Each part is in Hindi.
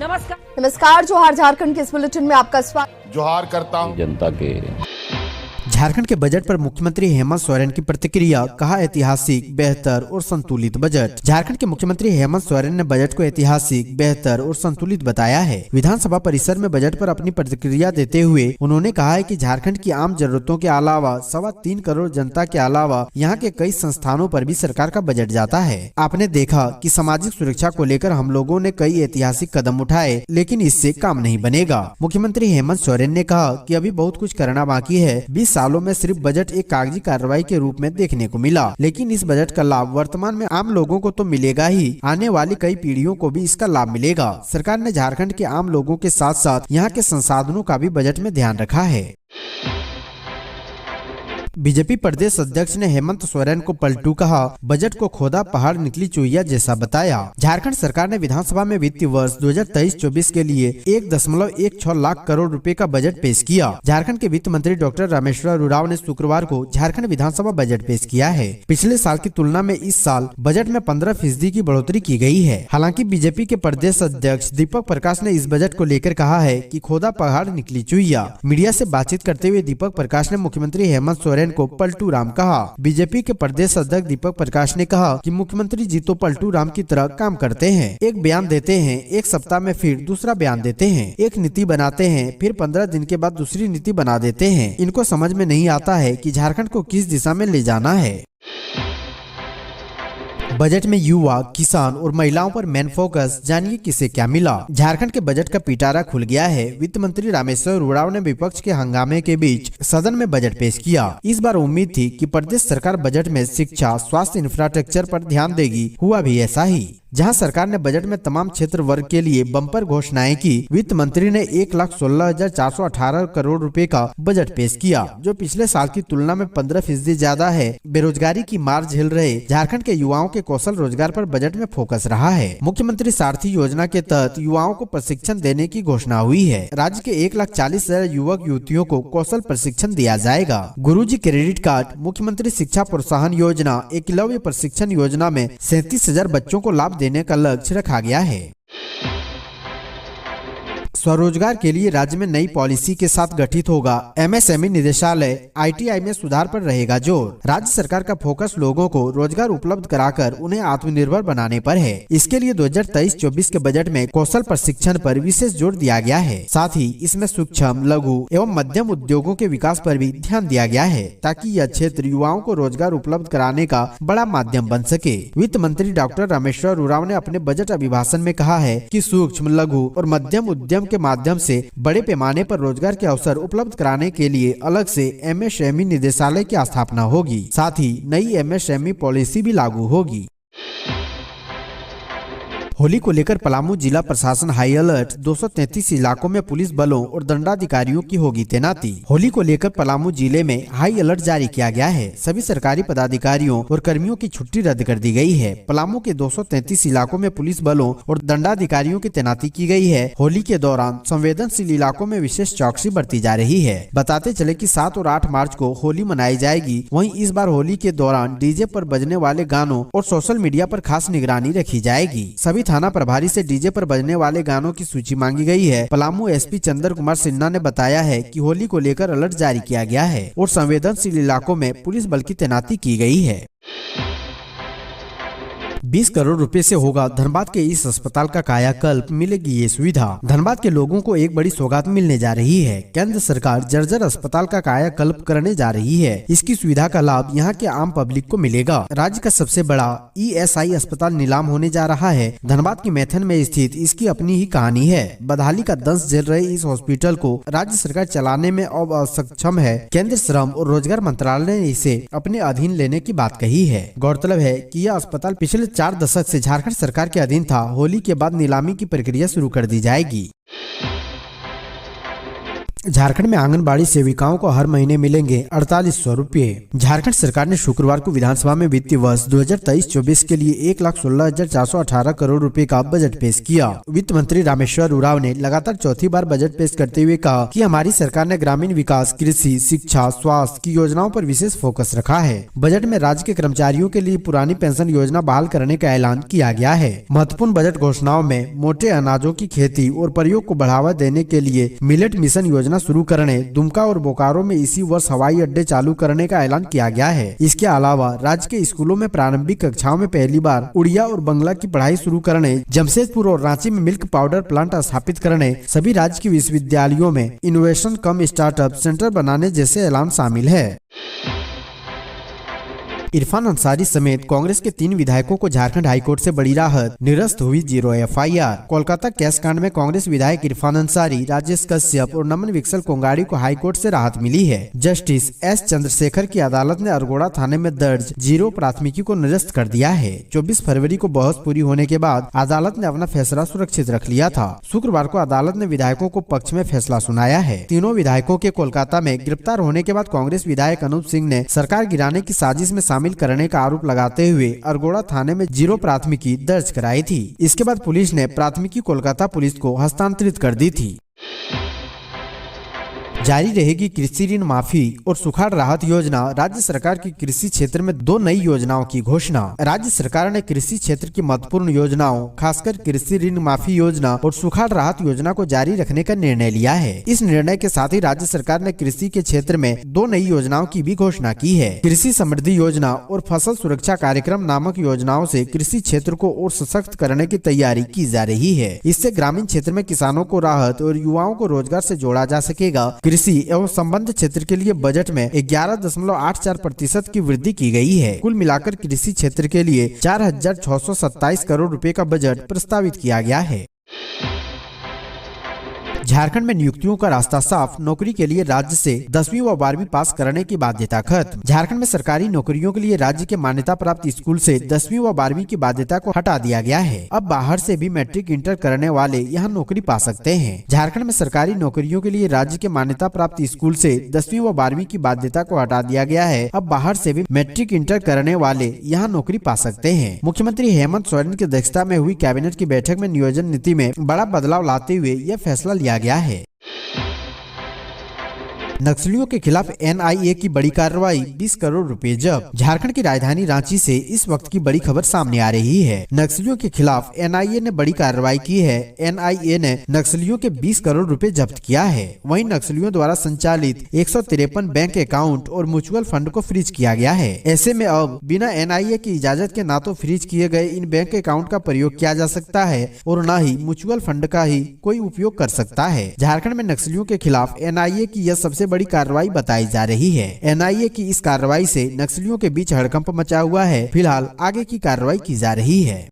नमस्कार, जोहार झारखंड के इस बुलेटिन में आपका स्वागत। जोहार करता हूं जनता के। झारखंड के बजट पर मुख्यमंत्री हेमंत सोरेन की प्रतिक्रिया, कहा ऐतिहासिक, बेहतर और संतुलित बजट। झारखंड के मुख्यमंत्री हेमंत सोरेन ने बजट को ऐतिहासिक, बेहतर और संतुलित बताया है। विधानसभा परिसर में बजट पर अपनी प्रतिक्रिया देते हुए उन्होंने कहा है कि झारखंड की आम जरूरतों के अलावा 3.25 करोड़ जनता के अलावा यहाँ के कई संस्थानों पर भी सरकार का बजट जाता है। आपने देखा कि सामाजिक सुरक्षा को लेकर हम लोगों ने कई ऐतिहासिक कदम उठाए, लेकिन इससे काम नहीं बनेगा। मुख्यमंत्री हेमंत सोरेन ने कहा कि अभी बहुत कुछ करना बाकी है। 20 सालों में सिर्फ बजट एक कागजी कार्रवाई के रूप में देखने को मिला, लेकिन इस बजट का लाभ वर्तमान में आम लोगों को तो मिलेगा ही, आने वाली कई पीढ़ियों को भी इसका लाभ मिलेगा। सरकार ने झारखंड के आम लोगों के साथ साथ यहाँ के संसाधनों का भी बजट में ध्यान रखा है। बीजेपी प्रदेश अध्यक्ष ने हेमंत सोरेन को पलटू कहा, बजट को खोदा पहाड़ निकली चुहिया जैसा बताया। झारखंड सरकार ने विधानसभा में वित्तीय वर्ष 2023-24 के लिए 1.16 लाख करोड़ रुपए का बजट पेश किया। झारखंड के वित्त मंत्री डॉक्टर रामेश्वर उरांव ने शुक्रवार को झारखंड विधानसभा बजट पेश किया है। पिछले साल की तुलना में इस साल बजट में 15% की बढ़ोतरी की गई है। हालांकि बीजेपी के प्रदेश अध्यक्ष दीपक प्रकाश ने इस बजट को लेकर कहा है कि खोदा पहाड़ निकली चुहिया। मीडिया से बातचीत करते हुए दीपक प्रकाश ने मुख्यमंत्री हेमंत सोरेन को पलटू राम कहा। बीजेपी के प्रदेश अध्यक्ष दीपक प्रकाश ने कहा कि मुख्यमंत्री जी तो पलटू राम की तरह काम करते हैं। एक बयान देते हैं, एक सप्ताह में फिर दूसरा बयान देते हैं, एक नीति बनाते हैं, फिर 15 दिन के बाद दूसरी नीति बना देते हैं। इनको समझ में नहीं आता है कि झारखंड को किस दिशा में ले जाना है। बजट में युवा, किसान और महिलाओं पर मेन फोकस, जानिए किसे क्या मिला। झारखंड के बजट का पिटारा खुल गया है। वित्त मंत्री रामेश्वर उरांव ने विपक्ष के हंगामे के बीच सदन में बजट पेश किया। इस बार उम्मीद थी कि प्रदेश सरकार बजट में शिक्षा, स्वास्थ्य, इंफ्रास्ट्रक्चर पर ध्यान देगी। हुआ भी ऐसा ही। जहां सरकार ने बजट में तमाम क्षेत्र वर्ग के लिए बम्पर घोषणाएं की, वित्त मंत्री ने 1,16,418 करोड़ रुपए का बजट पेश किया, जो पिछले साल की तुलना में 15% ज्यादा है। बेरोजगारी की मार झेल रहे झारखंड के युवाओं के कौशल रोजगार पर बजट में फोकस रहा है। मुख्यमंत्री सारथी योजना के तहत युवाओं को प्रशिक्षण देने की घोषणा हुई है। राज्य के 1,40,000 युवक युवतियों को कौशल प्रशिक्षण दिया जाएगा। गुरुजी क्रेडिट कार्ड, मुख्यमंत्री शिक्षा प्रोत्साहन योजना, एकलव्य प्रशिक्षण योजना में 37,000 बच्चों को लाभ देने का लक्ष्य रखा गया है। स्वरोजगार के लिए राज्य में नई पॉलिसी के साथ गठित होगा एमएसएमई निदेशालय। आईटीआई में सुधार पर रहेगा जोर। राज्य सरकार का फोकस लोगों को रोजगार उपलब्ध कराकर उन्हें आत्मनिर्भर बनाने पर है। इसके लिए 2023-24 के बजट में कौशल प्रशिक्षण पर विशेष जोर दिया गया है। साथ ही इसमें सूक्ष्म, लघु एवं मध्यम उद्योगों के विकास पर भी ध्यान दिया गया है, ताकि यह क्षेत्र युवाओं को रोजगार उपलब्ध कराने का बड़ा माध्यम बन सके। वित्त मंत्री डॉक्टर रामेश्वर उरांव ने अपने बजट अभिभाषण में कहा है कि सूक्ष्म, लघु और मध्यम उद्यम के माध्यम से बड़े पैमाने पर रोजगार के अवसर उपलब्ध कराने के लिए अलग से एमएसएमई निदेशालय की स्थापना होगी। साथ ही नई एमएसएमई पॉलिसी भी लागू होगी। होली को लेकर पलामू जिला प्रशासन हाई अलर्ट। 233 इलाकों में पुलिस बलों और दंडाधिकारियों की होगी तैनाती। होली को लेकर पलामू जिले में हाई अलर्ट जारी किया गया है। सभी सरकारी पदाधिकारियों और कर्मियों की छुट्टी रद्द कर दी गई है। पलामू के 233 इलाकों में पुलिस बलों और दंडाधिकारियों की तैनाती की गई है। होली के दौरान संवेदनशील इलाकों में विशेष चौकसी बरती जा रही है। बताते चले कि 7 और 8 मार्च को होली मनाई जाएगी। वहीं इस बार होली के दौरान डीजे पर बजने वाले गानों और सोशल मीडिया पर खास निगरानी रखी जाएगी। सभी थाना प्रभारी से डीजे पर बजने वाले गानों की सूची मांगी गई है। पलामू एसपी चंद्र कुमार सिन्हा ने बताया है कि होली को लेकर अलर्ट जारी किया गया है और संवेदनशील इलाकों में पुलिस बल की तैनाती की गई है। 20 करोड़ रुपए से होगा धनबाद के इस अस्पताल का कायाकल्प, मिलेगी ये सुविधा। धनबाद के लोगों को एक बड़ी सौगात मिलने जा रही है। केंद्र सरकार जर्जर अस्पताल का कायाकल्प करने जा रही है। इसकी सुविधा का लाभ यहाँ के आम पब्लिक को मिलेगा। राज्य का सबसे बड़ा ईएसआई अस्पताल नीलाम होने जा रहा है। धनबाद की मैथन में स्थित इसकी अपनी ही कहानी है। बदहाली का दंश झेल रहे इस हॉस्पिटल को राज्य सरकार चलाने में अब असक्षम है। केंद्र श्रम और रोजगार मंत्रालय ने इसे अपने अधीन लेने की बात कही है। गौरतलब है कि यह अस्पताल पिछले 4 दशक से झारखंड सरकार के अधीन था। होली के बाद नीलामी की प्रक्रिया शुरू कर दी जाएगी। झारखंड में आंगनबाड़ी सेविकाओं को हर महीने मिलेंगे 4800 रुपये। झारखंड सरकार ने शुक्रवार को विधानसभा में वित्तीय वर्ष 2023-24 के लिए 1,16,418 करोड़ रुपए का बजट पेश किया। वित्त मंत्री रामेश्वर उरांव ने लगातार चौथी बार बजट पेश करते हुए कहा कि हमारी सरकार ने ग्रामीण विकास, कृषि, शिक्षा, स्वास्थ्य की योजनाओं पर विशेष फोकस रखा है। बजट में राज्य के कर्मचारियों के लिए पुरानी पेंशन योजना बहाल करने का ऐलान किया गया है। महत्वपूर्ण बजट घोषणाओं में मोटे अनाजों की खेती और प्रयोग को बढ़ावा देने के लिए मिलेट मिशन योजना शुरू करने, दुमका और बोकारो में इसी वर्ष हवाई अड्डे चालू करने का ऐलान किया गया है। इसके अलावा राज्य के स्कूलों में प्रारंभिक कक्षाओं में पहली बार उड़िया और बंगला की पढ़ाई शुरू करने, जमशेदपुर और रांची में मिल्क पाउडर प्लांट स्थापित करने, सभी राज्य के विश्वविद्यालयों में इनोवेशन कम स्टार्टअप सेंटर बनाने जैसे ऐलान शामिल है। इरफान अंसारी समेत कांग्रेस के 3 विधायकों को झारखंड हाईकोर्ट से बड़ी राहत, निरस्त हुई 0 FIR। कोलकाता कैश कांड में कांग्रेस विधायक इरफान अंसारी, राजेश कश्यप और नमन विकसल कोंगाड़ी को हाईकोर्ट से राहत मिली है। जस्टिस S चंद्रशेखर की अदालत ने अरगोड़ा थाने में दर्ज 0 प्राथमिकी को निरस्त कर दिया है। 24 फरवरी को बहस पूरी होने के बाद अदालत ने अपना फैसला सुरक्षित रख लिया था। शुक्रवार को अदालत ने विधायकों को पक्ष में फैसला सुनाया है। तीनों विधायकों के कोलकाता में गिरफ्तार होने के बाद कांग्रेस विधायक अनूप सिंह ने सरकार गिराने की साजिश में शामिल करने का आरोप लगाते हुए अरगोड़ा थाने में 0 प्राथमिकी दर्ज कराई थी। इसके बाद पुलिस ने प्राथमिकी कोलकाता पुलिस को हस्तांतरित कर दी थी। जारी रहेगी कृषि ऋण माफी और सुखाड़ राहत योजना। राज्य सरकार की कृषि क्षेत्र में 2 नई योजनाओं की घोषणा। राज्य सरकार ने कृषि क्षेत्र की महत्वपूर्ण योजनाओं, खासकर कृषि ऋण माफी योजना और सुखाड़ राहत योजना को जारी रखने का निर्णय लिया है। इस निर्णय के साथ ही राज्य सरकार ने कृषि के क्षेत्र में 2 नई योजनाओं की भी घोषणा की है। कृषि समृद्धि योजना और फसल सुरक्षा कार्यक्रम नामक योजनाओं से कृषि क्षेत्र को और सशक्त करने की तैयारी की जा रही है। इससे ग्रामीण क्षेत्र में किसानों को राहत और युवाओं को रोजगार से जोड़ा जा सकेगा। कृषि एवं संबंध क्षेत्र के लिए बजट में 11.84% की वृद्धि की गई है। कुल मिलाकर कृषि क्षेत्र के लिए 4,627 करोड़ रुपए का बजट प्रस्तावित किया गया है। झारखंड में नियुक्तियों का रास्ता साफ, नौकरी के लिए राज्य से 10वीं व 12वीं पास करने की बाध्यता खत्म। झारखंड में सरकारी नौकरियों के लिए राज्य के मान्यता प्राप्त स्कूल से 10वीं व 12वीं की बाध्यता को हटा दिया गया है। अब बाहर से भी मैट्रिक इंटर करने वाले यहाँ नौकरी पा सकते हैं। झारखंड में सरकारी नौकरियों के लिए राज्य के मान्यता प्राप्त स्कूल से 10वीं व 12वीं की बाध्यता को हटा दिया गया है। अब बाहर से भी मैट्रिक इंटर करने वाले यहाँ नौकरी पा सकते हैं। मुख्यमंत्री हेमंत सोरेन की अध्यक्षता में हुई कैबिनेट की बैठक में नियोजन नीति में बड़ा बदलाव लाते हुए यह फैसला लिया गया है। नक्सलियों के खिलाफ NIA की बड़ी कार्रवाई, 20 करोड़ रुपए जब्त। झारखंड की राजधानी रांची से इस वक्त की बड़ी खबर सामने आ रही है। नक्सलियों के खिलाफ NIA ने बड़ी कार्रवाई की है। NIA ने नक्सलियों के 20 करोड़ रुपए जब्त किया है। वहीं नक्सलियों द्वारा संचालित 153 बैंक अकाउंट और म्यूचुअल फंड को फ्रीज किया गया है। ऐसे में अब बिना NIA की इजाजत के ना तो फ्रीज किए गए इन बैंक अकाउंट का प्रयोग किया जा सकता है और न ही म्यूचुअल फंड का ही कोई उपयोग कर सकता है। झारखंड में नक्सलियों के खिलाफ NIA की यह सबसे बड़ी कार्रवाई बताई जा रही है। NIA की इस कार्रवाई से नक्सलियों के बीच हड़कंप मचा हुआ है। फिलहाल आगे की कार्रवाई की जा रही है।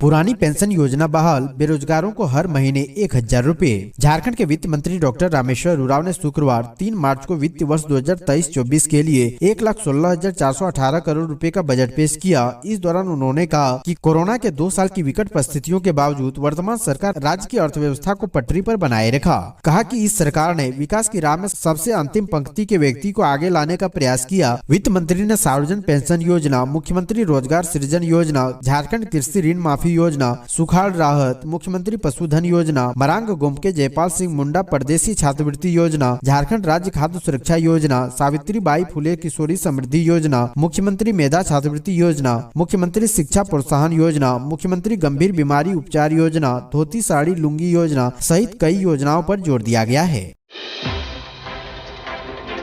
पुरानी पेंशन योजना बहाल, बेरोजगारों को हर महीने 1,000 रुपए। झारखंड के वित्त मंत्री डॉक्टर रामेश्वर उरांव ने शुक्रवार 3 मार्च को वित्त वर्ष 2023-24 के लिए 1,16,418 करोड़ रुपए का बजट पेश किया। इस दौरान उन्होंने कहा कि कोरोना के 2 साल की विकट परिस्थितियों के बावजूद वर्तमान सरकार राज्य की अर्थव्यवस्था को पटरी पर बनाए रखा। कहा कि इस सरकार ने विकास की राह में सबसे अंतिम पंक्ति के व्यक्ति को आगे लाने का प्रयास किया। वित्त मंत्री ने सार्वजनिक पेंशन योजना, मुख्यमंत्री रोजगार सृजन योजना, झारखंड कृषि ऋण माफी योजना, सुखाड़ राहत, मुख्यमंत्री पशुधन योजना, मरांग गोमके जयपाल सिंह मुंडा परदेसी छात्रवृत्ति योजना, झारखंड राज्य खाद्य सुरक्षा योजना, सावित्री बाई फुले किशोरी समृद्धि योजना, मुख्यमंत्री मेधा छात्रवृत्ति योजना, मुख्यमंत्री शिक्षा प्रोत्साहन योजना, मुख्यमंत्री गंभीर बीमारी उपचार योजना, धोती साड़ी लुंगी योजना सहित कई योजनाओं पर जोर दिया गया है।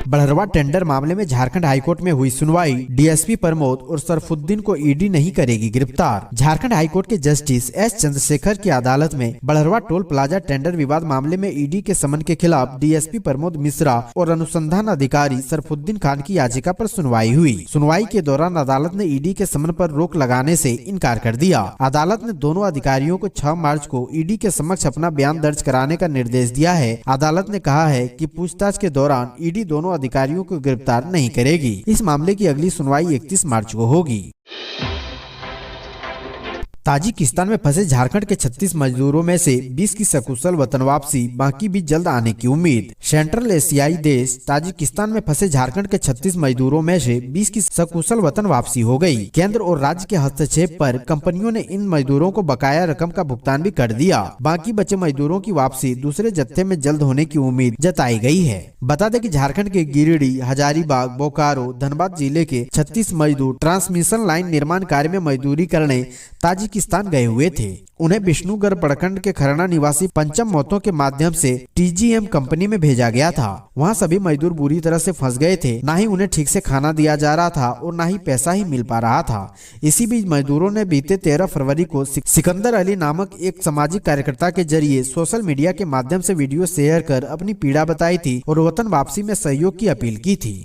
बड़हरवा टेंडर मामले में झारखंड हाईकोर्ट में हुई सुनवाई। डीएसपी प्रमोद और सरफुद्दीन को ईडी नहीं करेगी गिरफ्तार। झारखंड हाईकोर्ट के जस्टिस एस चंद्रशेखर की अदालत में बड़हरवा टोल प्लाजा टेंडर विवाद मामले में ईडी के समन के खिलाफ डीएसपी प्रमोद मिश्रा और अनुसंधान अधिकारी सरफुद्दीन खान की याचिका पर सुनवाई हुई। सुनवाई के दौरान अदालत ने ईडी के समन पर रोक लगाने से इनकार कर दिया। अदालत ने दोनों अधिकारियों को 6 मार्च को ईडी के समक्ष अपना बयान दर्ज कराने का निर्देश दिया है। अदालत ने कहा है कि पूछताछ के दौरान ईडी दोनों अधिकारियों को गिरफ्तार नहीं करेगी। इस मामले की अगली सुनवाई 31 मार्च को होगी। ताजिकिस्तान में फंसे झारखंड के 36 मजदूरों में से 20 की सकुशल वतन वापसी, बाकी भी जल्द आने की उम्मीद। सेंट्रल एशियाई देश ताजिकिस्तान में फंसे झारखंड के 36 मजदूरों में से 20 की सकुशल वतन वापसी हो गई। केंद्र और राज्य के हस्तक्षेप पर कंपनियों ने इन मजदूरों को बकाया रकम का भुगतान भी कर दिया। बाकी बचे मजदूरों की वापसी दूसरे जत्थे में जल्द होने की उम्मीद जताई गई है। बता दें कि झारखंड के गिरिडीह, हजारीबाग, बोकारो, धनबाद जिले के 36 मजदूर ट्रांसमिशन लाइन निर्माण कार्य में मजदूरी करने ताजिकिस्तान गए हुए थे। उन्हें विष्णुगढ़ प्रखंड के खरना निवासी पंचम मोतो के माध्यम से TGM कंपनी में भेजा गया था। वहां सभी मजदूर बुरी तरह से फंस गए थे। ना ही उन्हें ठीक से खाना दिया जा रहा था और ना ही पैसा ही मिल पा रहा था। इसी बीच मजदूरों ने बीते 13 फरवरी को सिकंदर अली नामक एक सामाजिक कार्यकर्ता के जरिए सोशल मीडिया के माध्यम से वीडियो शेयर कर अपनी पीड़ा बताई थी और वतन वापसी में सहयोग की अपील की थी।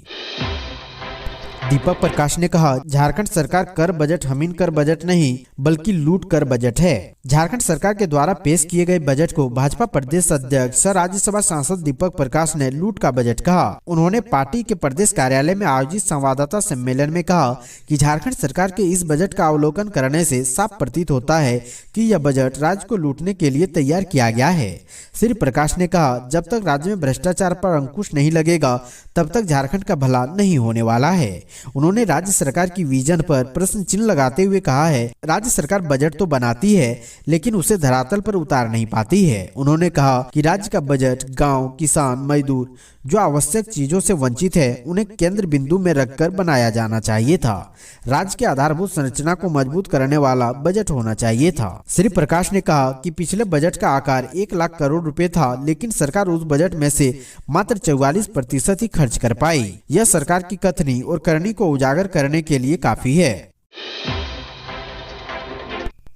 दीपक प्रकाश ने कहा, झारखंड सरकार कर बजट हमीन कर बजट नहीं बल्कि लूट कर बजट है। झारखंड सरकार के द्वारा पेश किए गए बजट को भाजपा प्रदेश अध्यक्ष सह राज्यसभा सांसद दीपक प्रकाश ने लूट का बजट कहा। उन्होंने पार्टी के प्रदेश कार्यालय में आयोजित संवाददाता सम्मेलन में कहा कि झारखंड सरकार के इस बजट का अवलोकन करने से साफ प्रतीत होता है कि यह बजट राज्य को लूटने के लिए तैयार किया गया है। श्री प्रकाश ने कहा, जब तक राज्य में भ्रष्टाचार पर अंकुश नहीं लगेगा तब तक झारखंड का भला नहीं होने वाला है। उन्होंने राज्य सरकार की विजन पर प्रश्न चिन्ह लगाते हुए कहा है, राज्य सरकार बजट तो बनाती है लेकिन उसे धरातल पर उतार नहीं पाती है। उन्होंने कहा कि राज्य का बजट गांव, किसान, मजदूर जो आवश्यक चीजों से वंचित है उन्हें केंद्र बिंदु में रखकर बनाया जाना चाहिए था। राज्य के आधारभूत संरचना को मजबूत करने वाला बजट होना चाहिए था। श्री प्रकाश ने कहा कि पिछले बजट का आकार 1 लाख करोड़ रुपए था, लेकिन सरकार उस बजट में से मात्र 44% ही खर्च कर पाई। यह सरकार की कथनी और करनी को उजागर करने के लिए काफी है।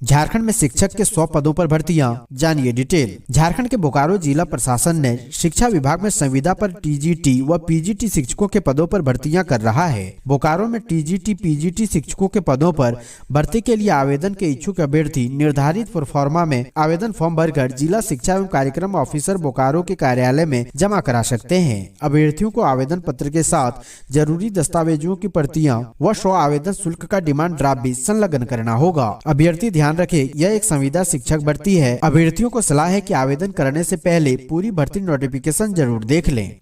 झारखंड में शिक्षक के 100 पदों पर भर्तियां, जानिए डिटेल। झारखंड के बोकारो जिला प्रशासन ने शिक्षा विभाग में संविदा पर TGT व PGT शिक्षकों के पदों पर भर्तियां कर रहा है। बोकारो में TGT PGT शिक्षकों के पदों पर भर्ती के लिए आवेदन के इच्छुक अभ्यर्थी निर्धारित प्रोफार्मा में आवेदन फॉर्म भरकर जिला शिक्षा एवं कार्यक्रम ऑफिसर बोकारो के कार्यालय में जमा करा सकते हैं। अभ्यर्थियों को आवेदन पत्र के साथ जरूरी दस्तावेजों की प्रतियां व 100 आवेदन शुल्क का डिमांड ड्राफ्ट भी संलग्न करना होगा। अभ्यर्थी ध्यान रखें, यह एक संविदा शिक्षक भर्ती है। अभ्यर्थियों को सलाह है कि आवेदन करने से पहले पूरी भर्ती नोटिफिकेशन जरूर देख लें।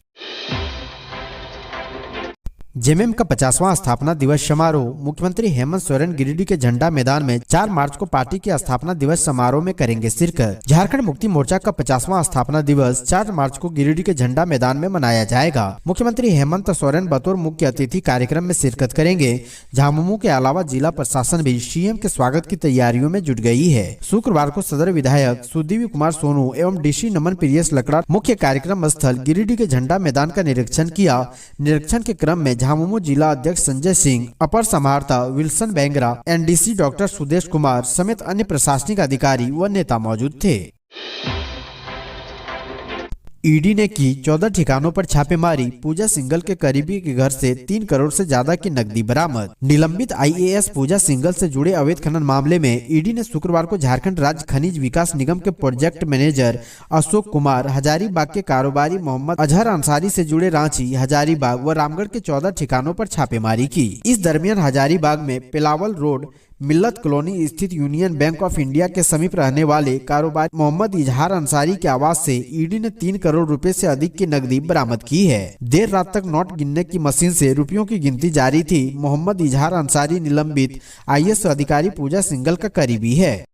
जेएमएम का 50वां स्थापना दिवस समारोह मुख्यमंत्री हेमंत सोरेन गिरिडीह के झंडा मैदान में 4 मार्च को पार्टी के स्थापना दिवस समारोह में करेंगे शिरकत। झारखंड मुक्ति मोर्चा का 50वां स्थापना दिवस 4 मार्च को गिरिडीह के झंडा मैदान में मनाया जाएगा। मुख्यमंत्री हेमंत सोरेन बतौर मुख्य अतिथि कार्यक्रम में शिरकत करेंगे। झामुमो के अलावा जिला प्रशासन भी सीएम के स्वागत की तैयारियों में जुट गई है। शुक्रवार को सदर विधायक सुदीवी कुमार सोनू एवं DC नमन प्रियस लकड़ा मुख्य कार्यक्रम स्थल गिरिडीह के झंडा मैदान का निरीक्षण किया। निरीक्षण के क्रम में झामुमो जिला अध्यक्ष संजय सिंह, अपर समाहर्ता Wilson Bengra, NDC doctor Sudesh Kumar समेत अन्य प्रशासनिक अधिकारी व नेता मौजूद थे। ईडी ने की 14 ठिकानों पर छापेमारी, पूजा सिंघल के करीबी के घर से 3 करोड़ से ज्यादा की नकदी बरामद। निलंबित IAS पूजा सिंघल से जुड़े अवैध खनन मामले में ईडी ने शुक्रवार को झारखंड राज्य खनिज विकास निगम के प्रोजेक्ट मैनेजर अशोक कुमार, हजारीबाग के कारोबारी मोहम्मद अजहर अंसारी से जुड़े रांची, हजारीबाग व रामगढ़ के 14 ठिकानों पर छापेमारी की। इस दरमियान हजारीबाग में पिलावल रोड मिल्लत कॉलोनी स्थित यूनियन बैंक ऑफ इंडिया के समीप रहने वाले कारोबारी मोहम्मद इजहार अंसारी के आवास से ईडी ने 3 करोड़ रुपए से अधिक की नकदी बरामद की है। देर रात तक नोट गिनने की मशीन से रुपयों की गिनती जारी थी। मोहम्मद इजहार अंसारी निलंबित IAS अधिकारी पूजा सिंघल का करीबी है।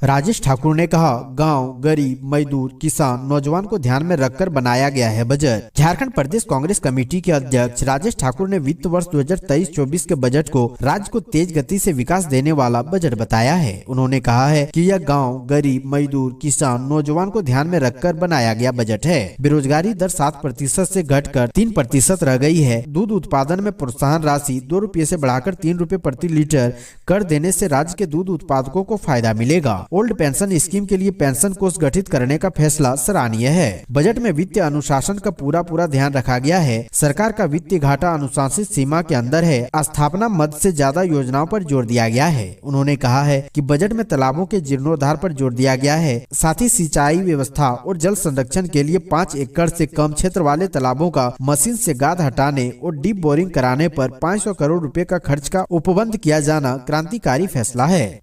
राजेश ठाकुर ने कहा, गांव, गरीब, मजदूर, किसान, नौजवान को ध्यान में रखकर बनाया गया है बजट। झारखंड प्रदेश कांग्रेस कमेटी के अध्यक्ष राजेश ठाकुर ने वित्त वर्ष 2023-24 के बजट को राज्य को तेज गति से विकास देने वाला बजट बताया है। उन्होंने कहा है कि यह गांव, गरीब, मजदूर, किसान, नौजवान को ध्यान में रखकर बनाया गया बजट है। बेरोजगारी दर 7% से घटकर 3% रह गई है। दूध उत्पादन में प्रोत्साहन राशि 2 रुपये से बढ़ाकर 3 रुपये प्रति लीटर कर देने से राज्य के दूध उत्पादकों को फायदा मिलेगा। ओल्ड पेंशन स्कीम के लिए पेंशन कोष गठित करने का फैसला सराहनीय है। बजट में वित्तीय अनुशासन का पूरा ध्यान रखा गया है। सरकार का वित्तीय घाटा अनुशासित सीमा के अंदर है। स्थापना मद से ज्यादा योजनाओं पर जोर दिया गया है। उन्होंने कहा है कि बजट में तालाबों के जीर्णोद्धार पर जोर दिया गया है। साथ ही सिंचाई व्यवस्था और जल संरक्षण के लिए 5 एकड़ से कम क्षेत्र वाले तालाबों का मशीन से गाद हटाने और डीप बोरिंग कराने पर 500 करोड़ रुपए का खर्च का उपबंध किया जाना क्रांतिकारी फैसला है।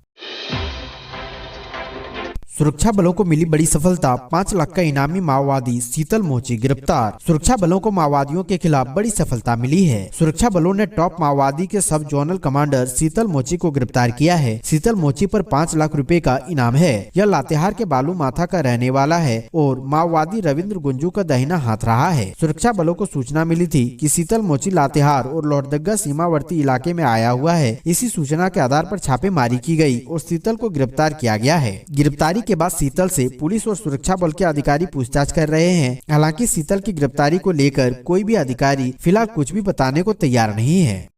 सुरक्षा बलों को मिली बड़ी सफलता, 5 लाख का इनामी माओवादी शीतल मोची गिरफ्तार। सुरक्षा बलों को माओवादियों के खिलाफ बड़ी सफलता मिली है। सुरक्षा बलों ने टॉप माओवादी के सब जोनल कमांडर शीतल मोची को गिरफ्तार किया है। शीतल मोची पर 5 लाख रुपए का इनाम है। यह लातेहार के बालू माथा का रहने वाला है और माओवादी रविंद्र गुंजू का दाहिना हाथ रहा है। सुरक्षा बलों को सूचना मिली थी कि शीतल मोची लातेहार और लोहरदगा सीमावर्ती इलाके में आया हुआ है। इसी सूचना के आधार पर छापेमारी की गई और शीतल को गिरफ्तार किया गया है। गिरफ्तारी के बाद शीतल से पुलिस और सुरक्षा बल के अधिकारी पूछताछ कर रहे हैं। हालांकि शीतल की गिरफ्तारी को लेकर कोई भी अधिकारी फिलहाल कुछ भी बताने को तैयार नहीं है।